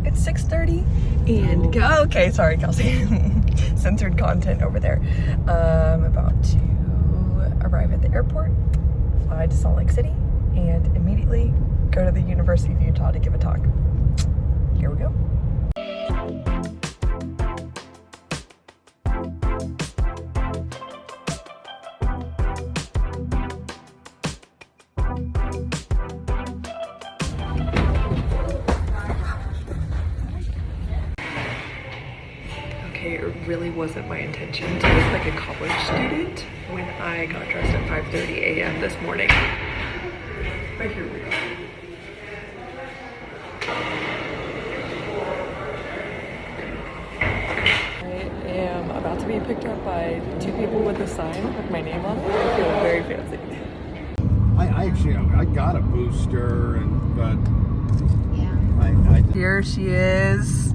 It's 6:30 and okay, sorry, Kelsey. Censored content over there. I'm about to arrive at the airport, fly to Salt Lake City, and immediately go to the University of Utah to give a talk. Here we go. It really wasn't my intention to look like a college student when I got dressed at 5:30 a.m. this morning. But here we go. I am about to be picked up by 2 people with a sign with my name on it. I feel very fancy. I got a booster, but Here she is.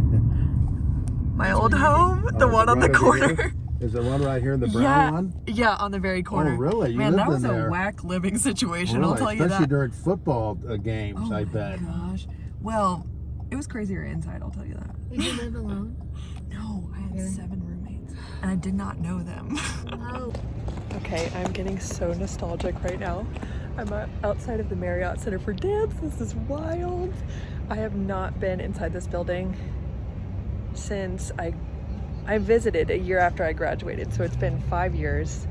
My old home, the one on the corner. Here? Is the one right here, the brown one? Yeah, on the very corner. Oh, really? Man, that was a whack living situation, really? I'll tell you that. Especially during football games, I bet. Oh my gosh. Well, it was crazier inside, I'll tell you that. Did you live alone? No, I had 7 roommates, and I did not know them. Oh. Okay, I'm getting so nostalgic right now. I'm outside of the Marriott Center for Dance. This is wild. I have not been inside this building since I visited a year after I graduated, so it's been 5 years,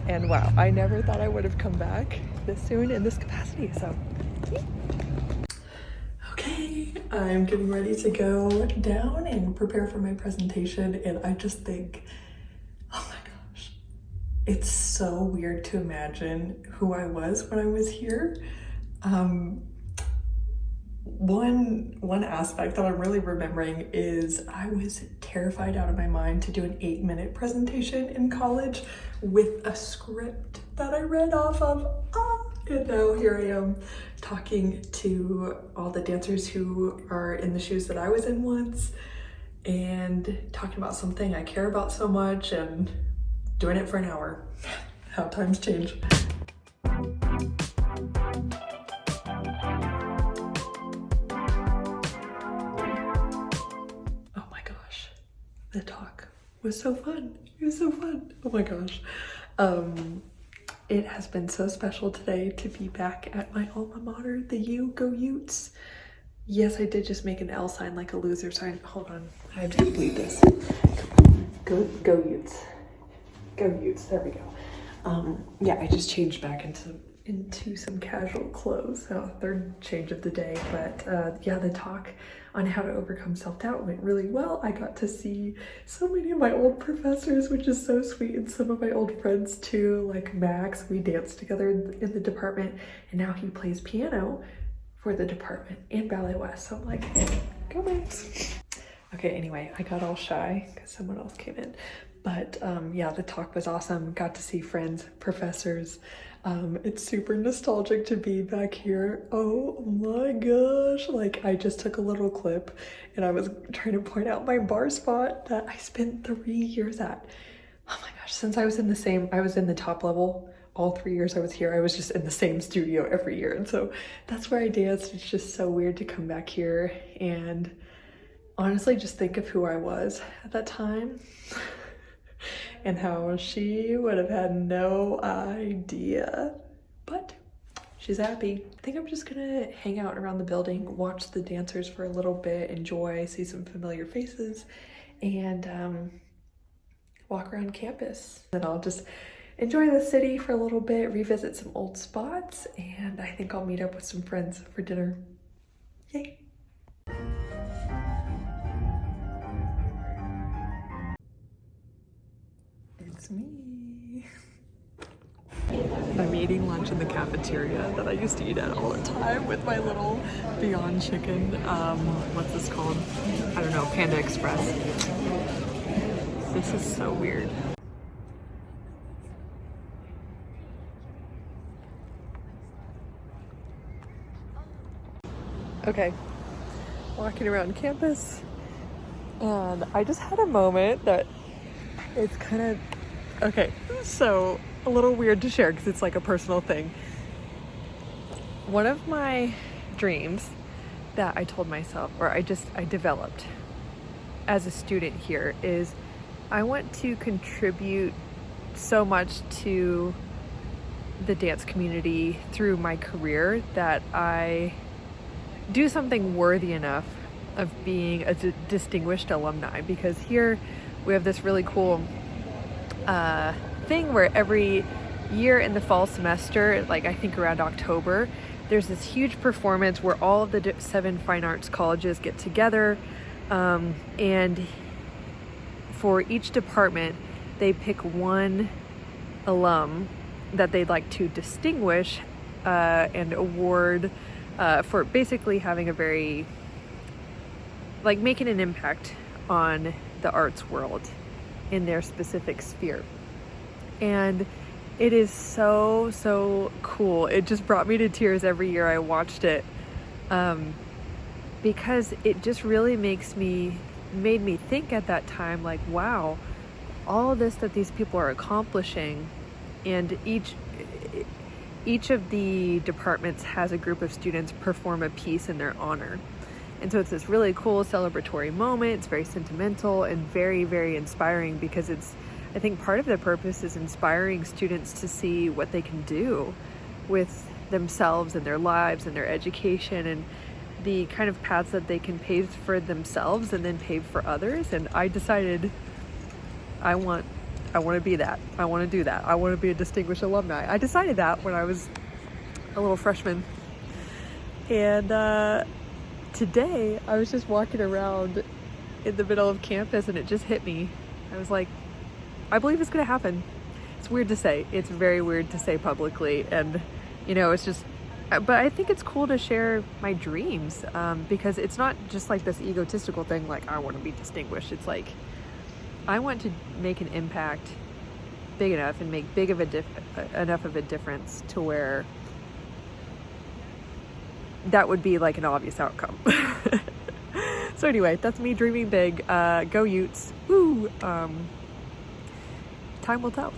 and wow, I never thought I would have come back this soon in this capacity. So okay, I'm getting ready to go down and prepare for my presentation, and I just think, oh my gosh, it's so weird to imagine who I was when I was here. One aspect that I'm really remembering is I was terrified out of my mind to do an 8-minute presentation in college with a script that I read off of. And now here I am talking to all the dancers who are in the shoes that I was in once, and talking about something I care about so much and doing it for an hour. How times change. The talk was so fun. It was so fun. Oh my gosh. It has been so special today to be back at my alma mater, the U. Go Utes. Yes, I did just make an L sign like a loser sign. Hold on. I have to complete this. Go Utes. Go Utes. There we go. Yeah, I just changed back into some casual clothes. So 3rd change of the day. But yeah, the talk on how to overcome self-doubt went really well. I got to see so many of my old professors, which is so sweet, and some of my old friends too, like Max. We danced together in the department, and now he plays piano for the department and Ballet West. So I'm like, hey, go Max. Okay, anyway, I got all shy because someone else came in. But yeah, the talk was awesome. Got to see friends, professors. It's super nostalgic to be back here. Oh my gosh. Like, I just took a little clip and I was trying to point out my bar spot that I spent 3 years at. Oh my gosh, since I was in the top level, all 3 years I was here, I was just in the same studio every year. And so that's where I danced. It's just so weird to come back here and honestly just think of who I was at that time. And how she would have had no idea, but she's happy. I think I'm just gonna hang out around the building, watch the dancers for a little bit, enjoy, see some familiar faces, and walk around campus. Then I'll just enjoy the city for a little bit, revisit some old spots, and I think I'll meet up with some friends for dinner. Yay! It's me. I'm eating lunch in the cafeteria that I used to eat at all the time with my little Beyond Chicken, what's this called? I don't know, Panda Express. This is so weird. Okay, walking around campus, and I just had a moment that it's kind of, okay, so a little weird to share because it's like a personal thing. One of my dreams that I told myself, or I developed as a student here, is I want to contribute so much to the dance community through my career that I do something worthy enough of being a distinguished alumni. Because here we have this really cool thing where every year in the fall semester, like I think around October, there's this huge performance where all of the 7 fine arts colleges get together, and for each department they pick one alum that they'd like to distinguish and award for basically having a very, like, making an impact on the arts world in their specific sphere. And it is so cool. It just brought me to tears every year I watched it, because it just really made me think at that time, like, wow, all of this that these people are accomplishing, and each of the departments has a group of students perform a piece in their honor. And so it's this really cool celebratory moment. It's very sentimental and very, very inspiring, because I think part of the purpose is inspiring students to see what they can do with themselves and their lives and their education, and the kind of paths that they can pave for themselves and then pave for others. And I decided I want to be that. I want to do that. I want to be a distinguished alumni. I decided that when I was a little freshman. And today I was just walking around in the middle of campus, and it just hit me. I was like, I believe it's going to happen. It's weird to say. It's very weird to say publicly. And, it's just, but I think it's cool to share my dreams, because it's not just like this egotistical thing, like I want to be distinguished. It's like, I want to make an impact big enough and make enough of a difference to where that would be like an obvious outcome. So anyway, that's me dreaming big. Go Utes. Woo! Time will tell.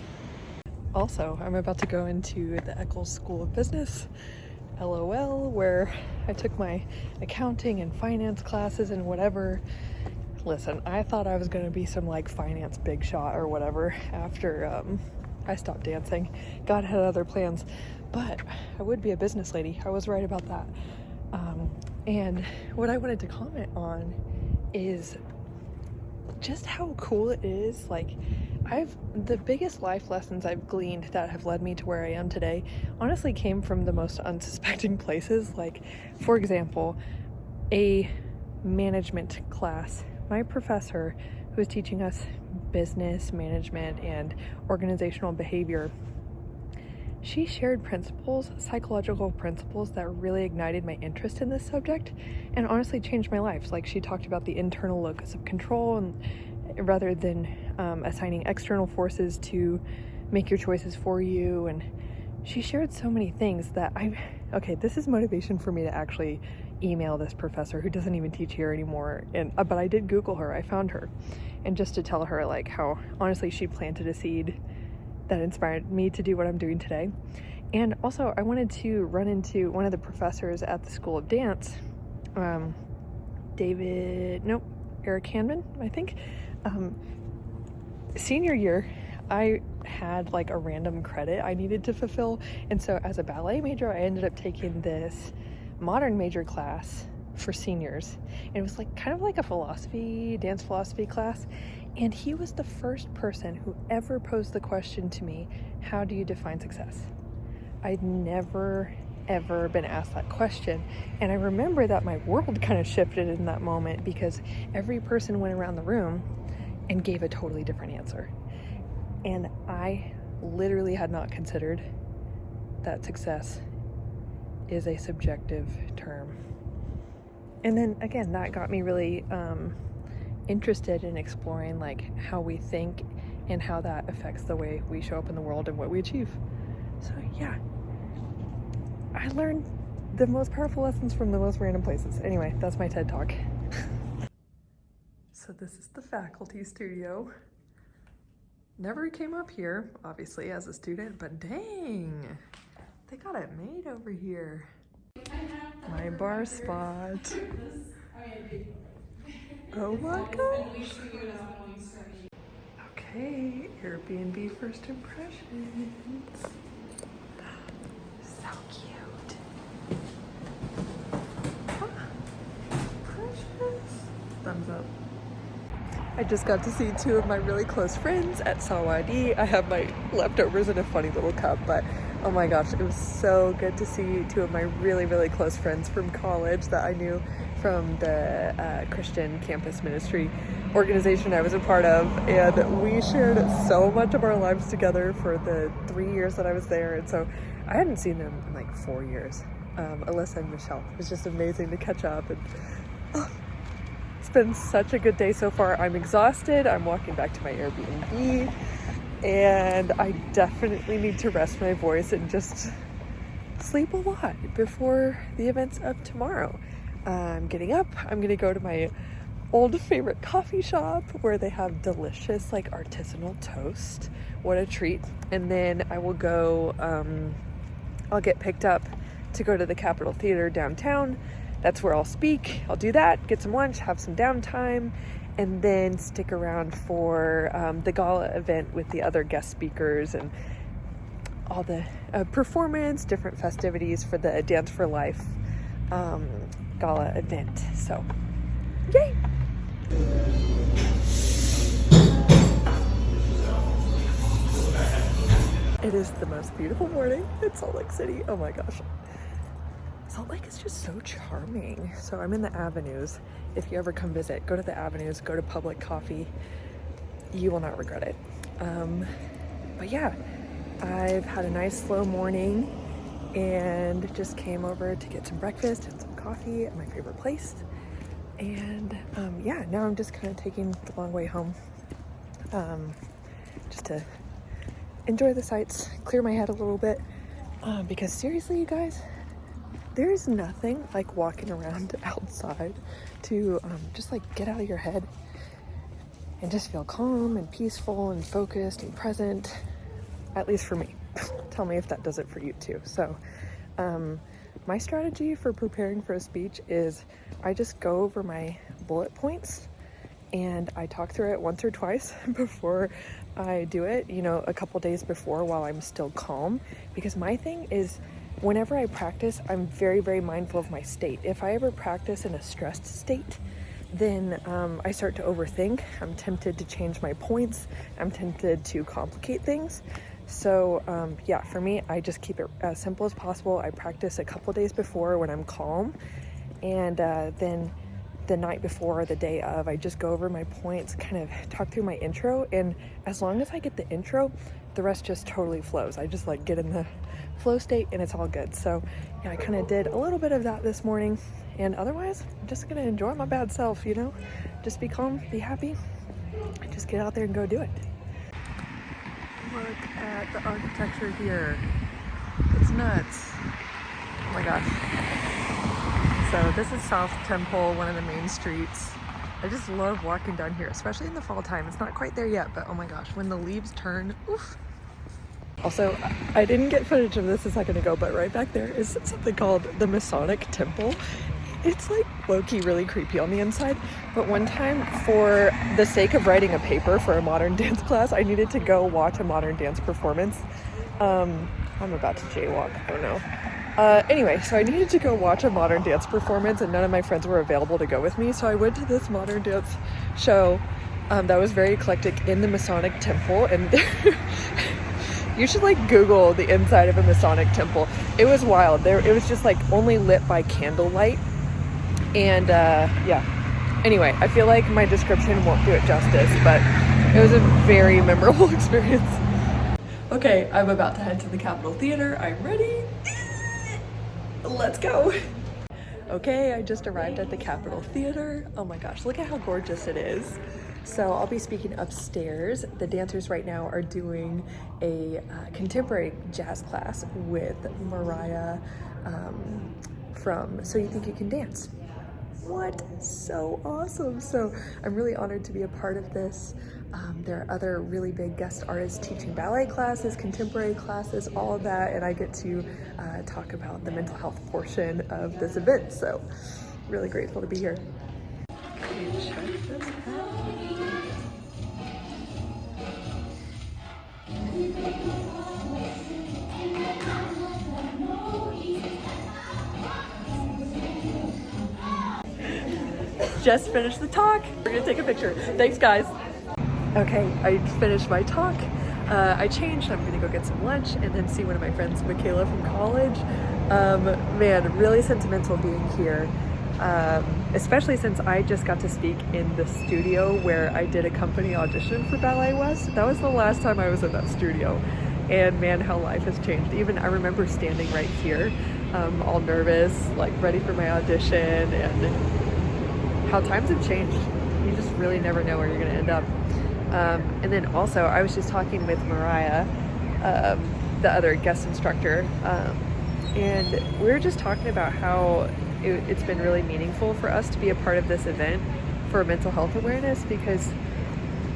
Also, I'm about to go into the Eccles School of Business, LOL, where I took my accounting and finance classes and whatever. Listen, I thought I was going to be some like finance big shot or whatever after I stopped dancing. God had other plans, but I would be a business lady. I was right about that. And what I wanted to comment on is just how cool it is. Like, the biggest life lessons I've gleaned that have led me to where I am today honestly came from the most unsuspecting places. Like, for example, a management class. My professor, who was teaching us business management and organizational behavior, she shared psychological principles that really ignited my interest in this subject and honestly changed my life. Like, she talked about the internal locus of control, and rather than assigning external forces to make your choices for you. And she shared so many things that this is motivation for me to actually email this professor who doesn't even teach here anymore. And but I did Google her. I found her, and just to tell her like how honestly she planted a seed that inspired me to do what I'm doing today. And also I wanted to run into one of the professors at the School of Dance, Eric Hanman, I think. Senior year, I had like a random credit I needed to fulfill, and so as a ballet major I ended up taking this modern major class for seniors, and it was like kind of like a dance philosophy class. And he was the first person who ever posed the question to me, how do you define success? I'd never ever been asked that question, and I remember that my world kind of shifted in that moment, because every person went around the room and gave a totally different answer, and I literally had not considered that success is a subjective term. And then again, that got me really interested in exploring like how we think and how that affects the way we show up in the world and what we achieve. So yeah, I learned the most powerful lessons from the most random places. Anyway, that's my TED Talk. So this is the faculty studio. Never came up here, obviously, as a student, but dang, they got it made over here. My bar spot. Oh my gosh. Okay, Airbnb first impressions. So cute. Ah, precious. Thumbs up. I just got to see two of my really close friends at Sawadi. I have my leftovers in a funny little cup, but oh my gosh, it was so good to see two of my really, really close friends from college that I knew from the Christian campus ministry organization I was a part of, and we shared so much of our lives together for the 3 years that I was there, and so I hadn't seen them in like 4 years. Alyssa and Michelle. It was just amazing to catch up, and it's been such a good day so far. I'm exhausted. I'm walking back to my Airbnb, and I definitely need to rest my voice and just sleep a lot before the events of tomorrow. I'm getting up. I'm gonna go to my old favorite coffee shop where they have delicious like artisanal toast. What a treat. And then I will go, I'll get picked up to go to the Capitol Theater downtown. That's where I'll speak. I'll do that, get some lunch, have some downtime, and then stick around for the Gala event with the other guest speakers and all the performance, different festivities for the Dance for Life Gala event. So, yay! It is the most beautiful morning in Salt Lake City. Oh my gosh. Salt Lake is just so charming. So I'm in the Avenues. If you ever come visit, go to the Avenues, go to Public Coffee. You will not regret it. But yeah, I've had a nice slow morning and just came over to get some breakfast and some coffee at my favorite place. And yeah, now I'm just kind of taking the long way home just to enjoy the sights, clear my head a little bit, because seriously, you guys, there's nothing like walking around outside to just like get out of your head and just feel calm and peaceful and focused and present, at least for me. Tell me if that does it for you too. So my strategy for preparing for a speech is I just go over my bullet points and I talk through it once or twice before I do it, you know, a couple days before while I'm still calm, because my thing is whenever I practice, I'm very, very mindful of my state. If I ever practice in a stressed state, then I start to overthink. I'm tempted to change my points. I'm tempted to complicate things. So yeah, for me, I just keep it as simple as possible. I practice a couple days before when I'm calm, and then the night before or the day of, I just go over my points, kind of talk through my intro, and as long as I get the intro, the rest just totally flows. I just like get in the flow state and it's all good. So yeah, I kind of did a little bit of that this morning, and otherwise I'm just gonna enjoy my bad self, you know, just be calm, be happy, and just get out there and go do it. Look at the architecture here. It's nuts. Oh my gosh. So this is South Temple, one of the main streets. I just love walking down here, especially in the fall time. It's not quite there yet, but oh my gosh, when the leaves turn, oof. Also, I didn't get footage of this a second ago, but right back there is something called the Masonic Temple. It's like low-key really creepy on the inside, but one time, for the sake of writing a paper for a modern dance class, I needed to go watch a modern dance performance. I'm about to jaywalk, I don't know. Anyway, so I needed to go watch a modern dance performance, and none of my friends were available to go with me, so I went to this modern dance show that was very eclectic in the Masonic Temple, and you should like Google the inside of a Masonic temple. It was wild. It was just like only lit by candlelight, and yeah. Anyway, I feel like my description won't do it justice, but it was a very memorable experience. Okay, I'm about to head to the Capitol Theater. I'm ready. Let's go. Okay, I just arrived at the Capitol Theater. Oh my gosh, look at how gorgeous it is. So I'll be speaking upstairs. The dancers right now are doing a contemporary jazz class with Mariah from So You Think You Can Dance. What? So awesome. So I'm really honored to be a part of this. There are other really big guest artists teaching ballet classes, contemporary classes, all of that, and I get to talk about the mental health portion of this event. So really grateful to be here. Okay, check this out. Just finished the talk. We're gonna take a picture. Thanks, guys. Okay, I finished my talk. I changed. I'm gonna go get some lunch and then see one of my friends, Michaela from college. Man, really sentimental being here. Especially since I just got to speak in the studio where I did a company audition for Ballet West. That was the last time I was in that studio. And man, how life has changed. Even I remember standing right here, all nervous, like ready for my audition, and how times have changed. You just really never know where you're gonna end up. And then also, I was just talking with Mariah, the other guest instructor, and we were just talking about how it's been really meaningful for us to be a part of this event for mental health awareness, because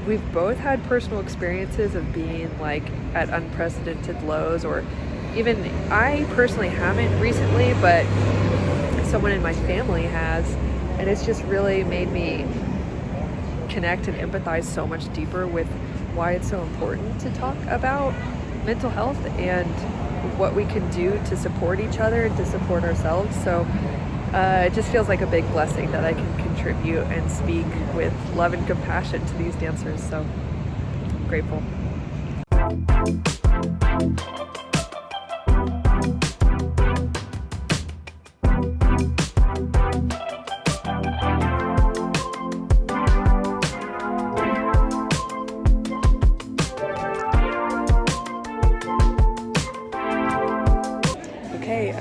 we've both had personal experiences of being like at unprecedented lows, or even I personally haven't recently, but someone in my family has, and it's just really made me connect and empathize so much deeper with why it's so important to talk about mental health and what we can do to support each other and to support ourselves. So it just feels like a big blessing that I can contribute and speak with love and compassion to these dancers. So I'm grateful.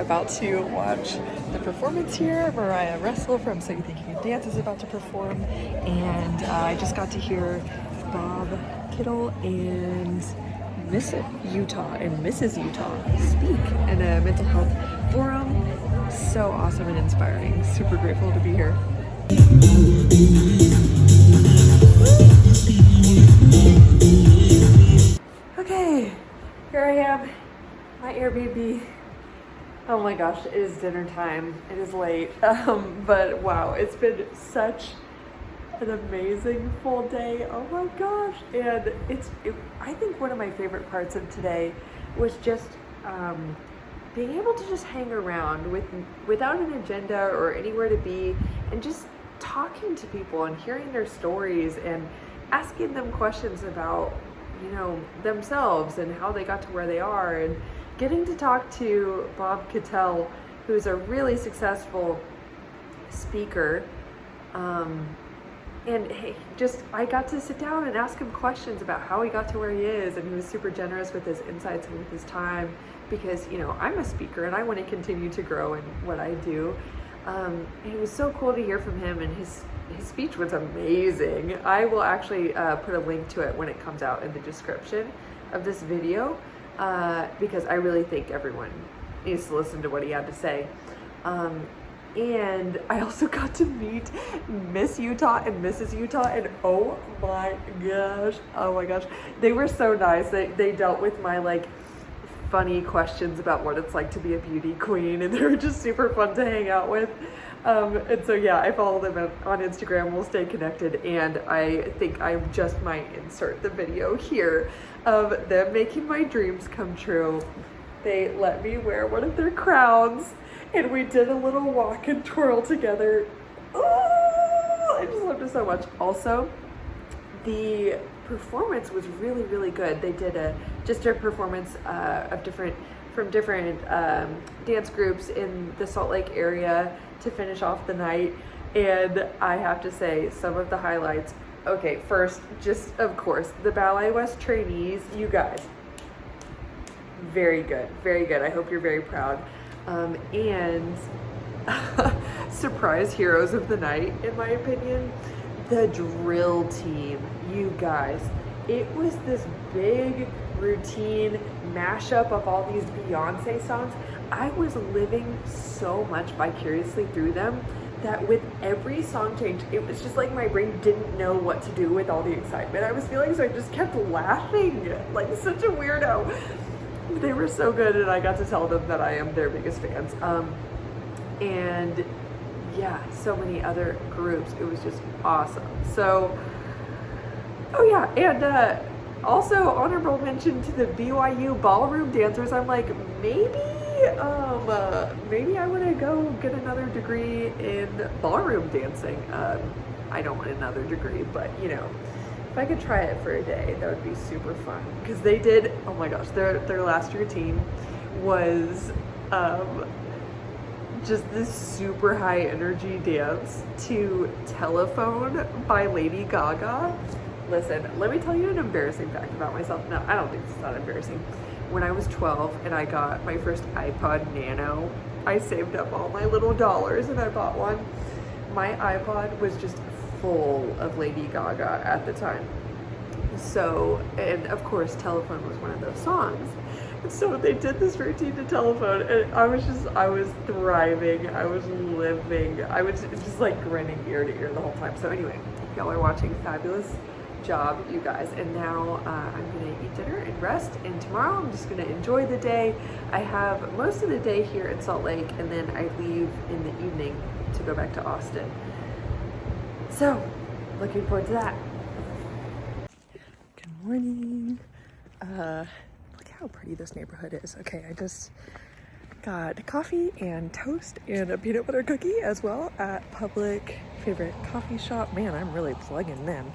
About to watch the performance here. Mariah Russell from So You Think You Can Dance is about to perform, and I just got to hear Bob Kittle and Miss Utah and Mrs. Utah speak in a mental health forum. So awesome and inspiring. Super grateful to be here. Okay, here I am, my Airbnb. Oh my gosh, it is dinner time. It is late, but wow, it's been such an amazing full day. Oh my gosh. And I think one of my favorite parts of today was just being able to just hang around without an agenda or anywhere to be, and just talking to people and hearing their stories and asking them questions about, you know, themselves and how they got to where they are, and getting to talk to Bob Kittle, who's a really successful speaker. And hey, I got to sit down and ask him questions about how he got to where he is, and he was super generous with his insights and with his time, because, you know, I'm a speaker and I want to continue to grow in what I do. And it was so cool to hear from him, and his speech was amazing. I will actually put a link to it when it comes out in the description of this video, because I really think everyone needs to listen to what he had to say. And I also got to meet Miss Utah and Mrs. Utah, and oh my gosh, they were so nice. They dealt with my like funny questions about what it's like to be a beauty queen, and they were just super fun to hang out with. And so yeah, I follow them on Instagram. We'll stay connected, and I think I just might insert the video here of them making my dreams come true. They let me wear one of their crowns, and we did a little walk and twirl together. Oh, I just loved it so much. Also, the performance was really, really good. They did just a performance of different dance groups in the Salt Lake area to finish off the night. And I have to say, some of the highlights. Okay, first, just of course, the Ballet West trainees, you guys, very good, very good. I hope you're very proud. And surprise heroes of the night, in my opinion, the drill team, you guys. It was this big routine mashup of all these Beyonce songs. I was living so much vicariously through them that with every song change, it was just like my brain didn't know what to do with all the excitement I was feeling, so I just kept laughing like such a weirdo. They were so good, and I got to tell them that I am their biggest fans. And yeah, so many other groups. It was just awesome. So, oh yeah, and also honorable mention to the BYU ballroom dancers. I'm like, maybe I want to go get another degree in ballroom dancing. I don't want another degree, but you know, if I could try it for a day, that would be super fun. Because they did, oh my gosh, their last routine was just this super high energy dance to Telephone by Lady Gaga. Listen, let me tell you an embarrassing fact about myself. No, I don't think it's not embarrassing. When I was 12 and I got my first iPod Nano, I saved up all my little dollars and I bought one. My iPod was just full of Lady Gaga at the time. So, and of course, Telephone was one of those songs. And so they did this routine to Telephone, and I was thriving, I was living, I was just like grinning ear to ear the whole time. So anyway, y'all are watching, fabulous job, you guys. And now I'm gonna eat dinner and rest, and tomorrow I'm just gonna enjoy the day. I have most of the day here in Salt Lake, and then I leave in the evening to go back to Austin. So, looking forward to that. Good morning. Look how pretty this neighborhood is. Okay, I just got coffee and toast and a peanut butter cookie as well at Public Favorite Coffee Shop. Man, I'm really plugging them.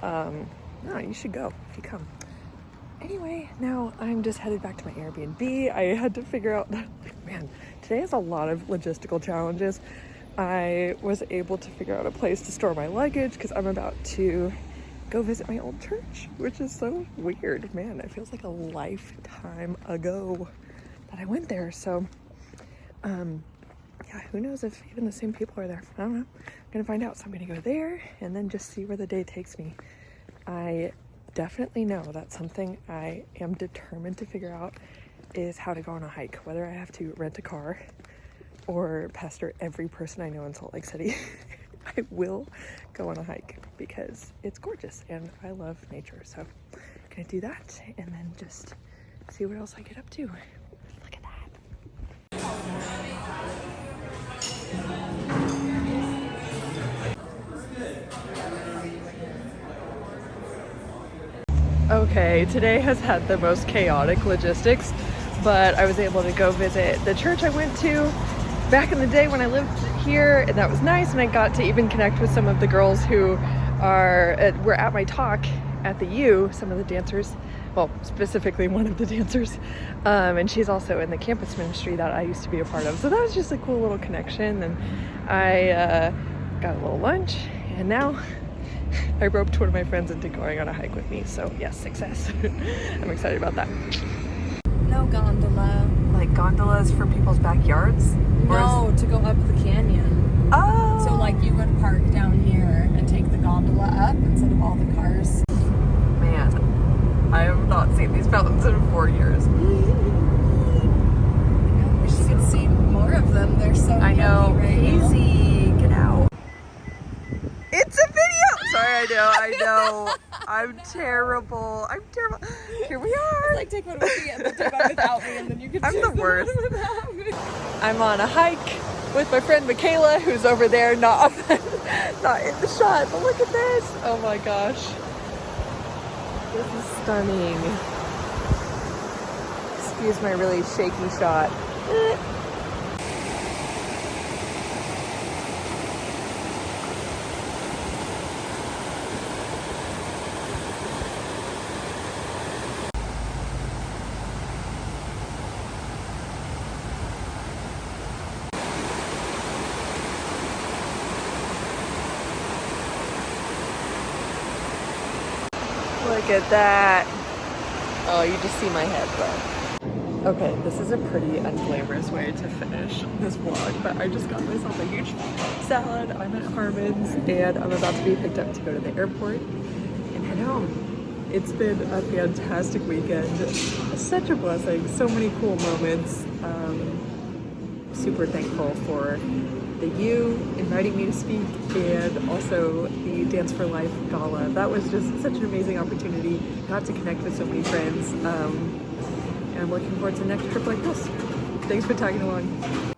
No, you should go if you come. Anyway, now I'm just headed back to my Airbnb. I had to figure out, man, today has a lot of logistical challenges. I was able to figure out a place to store my luggage because I'm about to go visit my old church, which is so weird. Man, it feels like a lifetime ago that I went there. So, yeah, who knows if even the same people are there. I don't know. I'm gonna find out. So I'm gonna go there and then just see where the day takes me. I definitely know that something I am determined to figure out is how to go on a hike, whether I have to rent a car or pester every person I know in Salt Lake City. I will go on a hike because it's gorgeous and I love nature. So I'm gonna do that and then just see what else I get up to. Look at that. Okay, today has had the most chaotic logistics, but I was able to go visit the church I went to back in the day when I lived here, and that was nice. And I got to even connect with some of the girls who were at my talk at the U, some of the dancers, well, specifically one of the dancers, and she's also in the campus ministry that I used to be a part of. So that was just a cool little connection, and I got a little lunch, and now I roped one of my friends into going on a hike with me. So yes, success. I'm excited about that. No gondola. Like gondolas for people's backyards? No, to go up the canyon. Oh! So like you would park down here and take the gondola up instead of all the cars. Man, I have not seen these mountains in 4 years. I wish you could see more of them. They're so I know. right Easy. Get out. It's a video! Sorry, I know. I'm terrible. Here we are. It's like take one with me and then take one without me, and then you can I'm choose the worst. one without me. I'm on a hike with my friend Michaela, who's over there, not in the shot, but look at this. Oh my gosh. This is stunning. Excuse my really shaky shot. Look at that. Oh, you just see my head though. Okay, this is a pretty unglamorous way to finish this vlog, but I just got myself a huge salad. I'm at Harmon's and I'm about to be picked up to go to the airport and head home. It's been a fantastic weekend. Such a blessing. So many cool moments. Super thankful for the U inviting me to speak, and also the Dance for Life Gala. That was just such an amazing opportunity. Got to connect with so many friends, and I'm looking forward to the next trip like this. Thanks for tagging along.